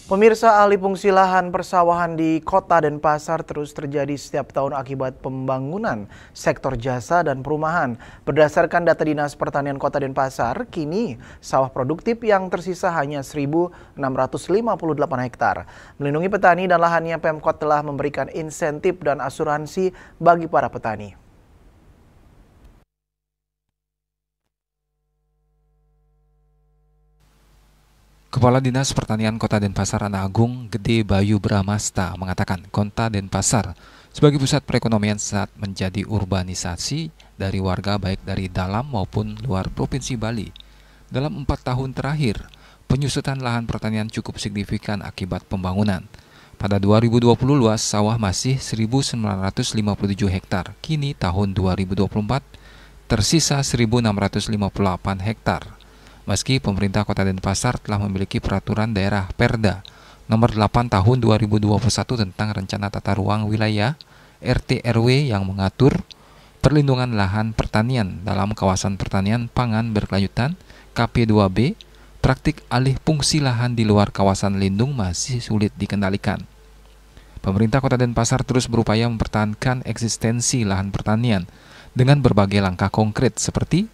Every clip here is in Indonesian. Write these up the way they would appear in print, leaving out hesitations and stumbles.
Pemirsa, alih fungsi lahan persawahan di Kota Denpasar terus terjadi setiap tahun akibat pembangunan sektor jasa dan perumahan. Berdasarkan data Dinas Pertanian Kota Denpasar, kini sawah produktif yang tersisa hanya 1.658 hektar. Melindungi petani dan lahannya, Pemkot telah memberikan insentif dan asuransi bagi para petani. Kepala Dinas Pertanian Kota Denpasar Ana Agung Gede Bayu Bramasta mengatakan Kota Denpasar sebagai pusat perekonomian saat menjadi urbanisasi dari warga baik dari dalam maupun luar Provinsi Bali. Dalam 4 tahun terakhir, penyusutan lahan pertanian cukup signifikan akibat pembangunan. Pada 2020 luas sawah masih 1.957 hektar, kini tahun 2024 tersisa 1.658 hektar. Meski pemerintah Kota Denpasar telah memiliki peraturan daerah Perda nomor 8 tahun 2021 tentang rencana tata ruang wilayah RT RW yang mengatur perlindungan lahan pertanian dalam kawasan pertanian pangan berkelanjutan KP2B, praktik alih fungsi lahan di luar kawasan lindung masih sulit dikendalikan. Pemerintah Kota Denpasar terus berupaya mempertahankan eksistensi lahan pertanian dengan berbagai langkah konkret seperti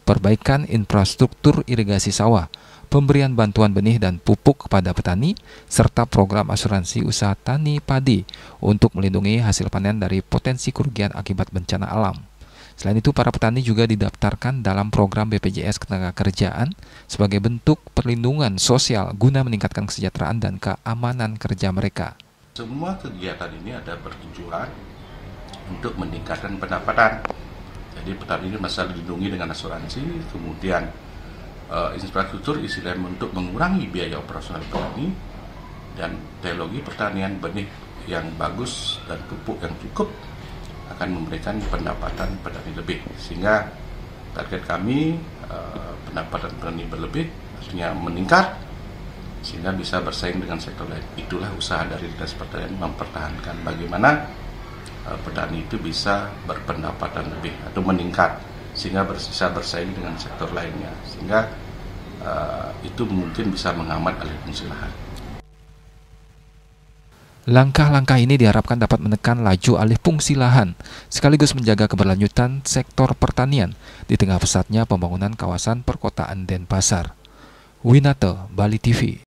perbaikan infrastruktur irigasi sawah, pemberian bantuan benih dan pupuk kepada petani, serta program asuransi usaha tani padi untuk melindungi hasil panen dari potensi kerugian akibat bencana alam. Selain itu, para petani juga didaftarkan dalam program BPJS Ketenagakerjaan sebagai bentuk perlindungan sosial guna meningkatkan kesejahteraan dan keamanan kerja mereka. Semua kegiatan ini ada bertujuan untuk meningkatkan pendapatan. Jadi petani ini masih dilindungi dengan asuransi, kemudian infrastruktur istilahnya untuk mengurangi biaya operasional petani, dan teknologi pertanian benih yang bagus dan pupuk yang cukup akan memberikan pendapatan petani lebih. Sehingga target kami pendapatan petani berlebih, artinya meningkat, sehingga bisa bersaing dengan sektor lain. Itulah usaha dari Dinas Pertanian mempertahankan bagaimana petani itu bisa berpendapatan lebih atau meningkat sehingga bisa bersaing dengan sektor lainnya, sehingga itu mungkin bisa menghambat alih fungsi lahan. Langkah-langkah ini diharapkan dapat menekan laju alih fungsi lahan sekaligus menjaga keberlanjutan sektor pertanian di tengah pesatnya pembangunan kawasan perkotaan Denpasar. Winata, Bali TV.